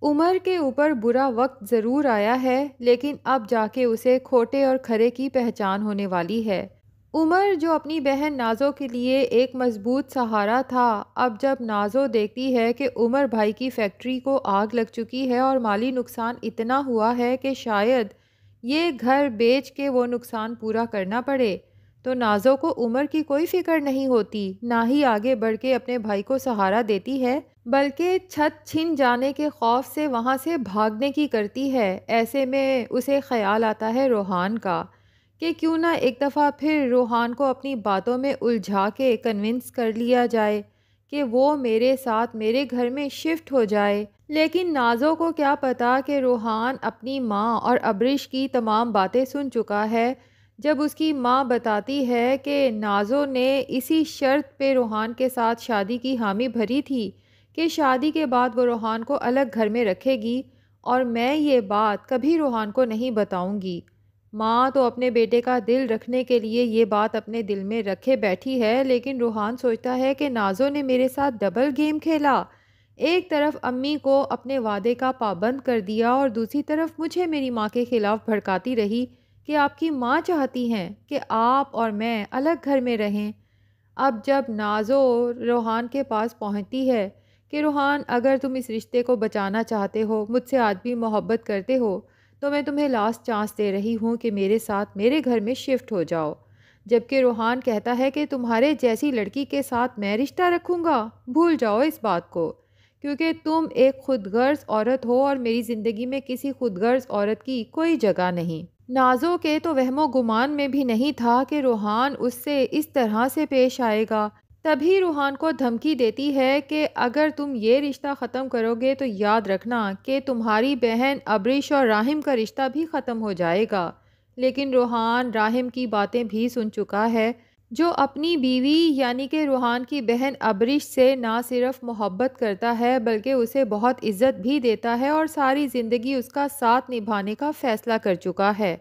عمر کے اوپر برا وقت ضرور آیا ہے، لیکن اب جا کے اسے کھوٹے اور کھرے کی پہچان ہونے والی ہے۔ عمر جو اپنی بہن نازو کے لیے ایک مضبوط سہارا تھا، اب جب نازو دیکھتی ہے کہ عمر بھائی کی فیکٹری کو آگ لگ چکی ہے اور مالی نقصان اتنا ہوا ہے کہ شاید یہ گھر بیچ کے وہ نقصان پورا کرنا پڑے، تو نازو کو عمر کی کوئی فکر نہیں ہوتی، نہ ہی آگے بڑھ کے اپنے بھائی کو سہارا دیتی ہے، بلکہ چھت چھن جانے کے خوف سے وہاں سے بھاگنے کی کرتی ہے۔ ایسے میں اسے خیال آتا ہے روحان کا کہ کیوں نہ ایک دفعہ پھر روحان کو اپنی باتوں میں الجھا کے کنونس کر لیا جائے کہ وہ میرے ساتھ میرے گھر میں شفٹ ہو جائے۔ لیکن نازو کو کیا پتا کہ روحان اپنی ماں اور ابرش کی تمام باتیں سن چکا ہے، جب اس کی ماں بتاتی ہے کہ نازو نے اسی شرط پہ روحان کے ساتھ شادی کی حامی بھری تھی کہ شادی کے بعد وہ روحان کو الگ گھر میں رکھے گی، اور میں یہ بات کبھی روحان کو نہیں بتاؤں گی۔ ماں تو اپنے بیٹے کا دل رکھنے کے لیے یہ بات اپنے دل میں رکھے بیٹھی ہے، لیکن روحان سوچتا ہے کہ نازو نے میرے ساتھ ڈبل گیم کھیلا، ایک طرف امی کو اپنے وعدے کا پابند کر دیا اور دوسری طرف مجھے میری ماں کے خلاف بھڑکاتی رہی کہ آپ کی ماں چاہتی ہیں کہ آپ اور میں الگ گھر میں رہیں۔ اب جب نازو روحان کے پاس پہنچتی ہے کہ روحان، اگر تم اس رشتے کو بچانا چاہتے ہو، مجھ سے آج بھی محبت کرتے ہو، تو میں تمہیں لاسٹ چانس دے رہی ہوں کہ میرے ساتھ میرے گھر میں شفٹ ہو جاؤ۔ جبکہ روحان کہتا ہے کہ تمہارے جیسی لڑکی کے ساتھ میں رشتہ رکھوں گا، بھول جاؤ اس بات کو، کیونکہ تم ایک خود غرض عورت ہو اور میری زندگی میں کسی خود غرض عورت کی کوئی جگہ نہیں۔ نازو کے تو وہم و گمان میں بھی نہیں تھا کہ روحان اس سے اس طرح سے پیش آئے گا۔ تبھی روحان کو دھمکی دیتی ہے کہ اگر تم یہ رشتہ ختم کرو گے تو یاد رکھنا کہ تمہاری بہن ابرش اور راہم کا رشتہ بھی ختم ہو جائے گا۔ لیکن روحان راہم کی باتیں بھی سن چکا ہے، جو اپنی بیوی یعنی کہ روحان کی بہن ابرش سے نہ صرف محبت کرتا ہے بلکہ اسے بہت عزت بھی دیتا ہے اور ساری زندگی اس کا ساتھ نبھانے کا فیصلہ کر چکا ہے۔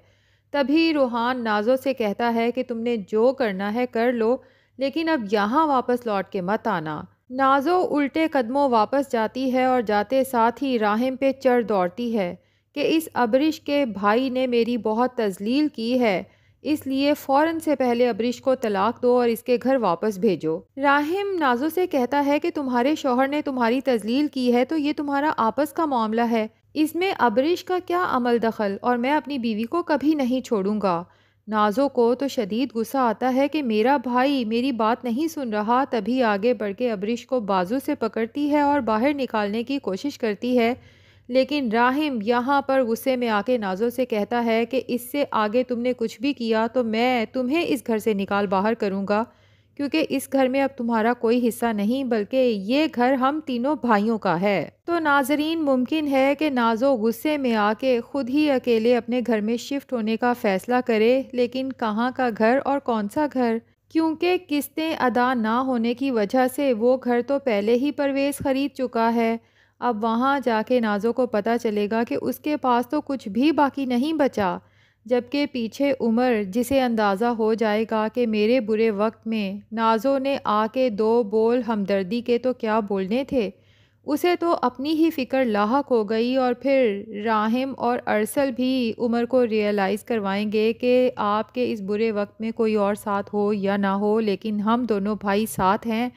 تبھی روحان نازو سے کہتا ہے کہ تم نے جو کرنا ہے کر لو، لیکن اب یہاں واپس لوٹ کے مت آنا۔ نازو الٹے قدموں واپس جاتی ہے اور جاتے ساتھ ہی راہم پہ چڑھ دوڑتی ہے کہ اس ابرش کے بھائی نے میری بہت تذلیل کی ہے، اس لیے فوراً سے پہلے ابرش کو طلاق دو اور اس کے گھر واپس بھیجو۔ راہم نازو سے کہتا ہے کہ تمہارے شوہر نے تمہاری تذلیل کی ہے تو یہ تمہارا آپس کا معاملہ ہے، اس میں ابرش کا کیا عمل دخل، اور میں اپنی بیوی کو کبھی نہیں چھوڑوں گا۔ نازو کو تو شدید غصہ آتا ہے کہ میرا بھائی میری بات نہیں سن رہا، تبھی آگے بڑھ کے ابرش کو بازو سے پکڑتی ہے اور باہر نکالنے کی کوشش کرتی ہے، لیکن راہم یہاں پر غصے میں آ کے نازو سے کہتا ہے کہ اس سے آگے تم نے کچھ بھی کیا تو میں تمہیں اس گھر سے نکال باہر کروں گا، کیونکہ اس گھر میں اب تمہارا کوئی حصہ نہیں بلکہ یہ گھر ہم تینوں بھائیوں کا ہے۔ تو ناظرین، ممکن ہے کہ نازو غصے میں آ کے خود ہی اکیلے اپنے گھر میں شفٹ ہونے کا فیصلہ کرے، لیکن کہاں کا گھر اور کون سا گھر، کیونکہ قسطیں ادا نہ ہونے کی وجہ سے وہ گھر تو پہلے ہی پرویز خرید چکا ہے۔ اب وہاں جا کے نازو کو پتہ چلے گا کہ اس کے پاس تو کچھ بھی باقی نہیں بچا، جبکہ پیچھے عمر، جسے اندازہ ہو جائے گا کہ میرے برے وقت میں نازو نے آ کے دو بول ہمدردی کے تو کیا بولنے تھے، اسے تو اپنی ہی فکر لاحق ہو گئی، اور پھر راہم اور ارسل بھی عمر کو ریئلائز کروائیں گے کہ آپ کے اس برے وقت میں کوئی اور ساتھ ہو یا نہ ہو، لیکن ہم دونوں بھائی ساتھ ہیں،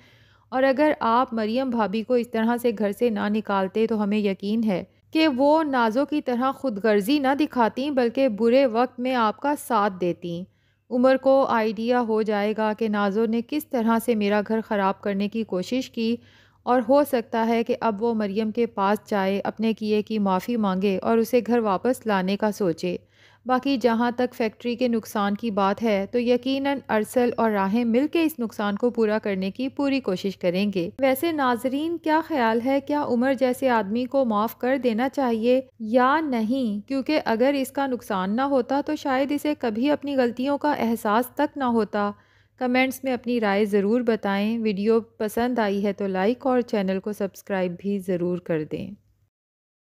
اور اگر آپ مریم بھابھی کو اس طرح سے گھر سے نہ نکالتے تو ہمیں یقین ہے کہ وہ نازو کی طرح خود غرضی نہ دکھاتی بلکہ برے وقت میں آپ کا ساتھ دیتی۔ عمر کو آئیڈیا ہو جائے گا کہ نازو نے کس طرح سے میرا گھر خراب کرنے کی کوشش کی، اور ہو سکتا ہے کہ اب وہ مریم کے پاس جائے، اپنے کیے کی معافی مانگے اور اسے گھر واپس لانے کا سوچے۔ باقی جہاں تک فیکٹری کے نقصان کی بات ہے تو یقیناً ارسل اور راہم مل کے اس نقصان کو پورا کرنے کی پوری کوشش کریں گے۔ ویسے ناظرین، کیا خیال ہے، کیا عمر جیسے آدمی کو معاف کر دینا چاہیے یا نہیں؟ کیونکہ اگر اس کا نقصان نہ ہوتا تو شاید اسے کبھی اپنی غلطیوں کا احساس تک نہ ہوتا۔ کمنٹس میں اپنی رائے ضرور بتائیں۔ ویڈیو پسند آئی ہے تو لائک اور چینل کو سبسکرائب بھی ضرور کر دیں۔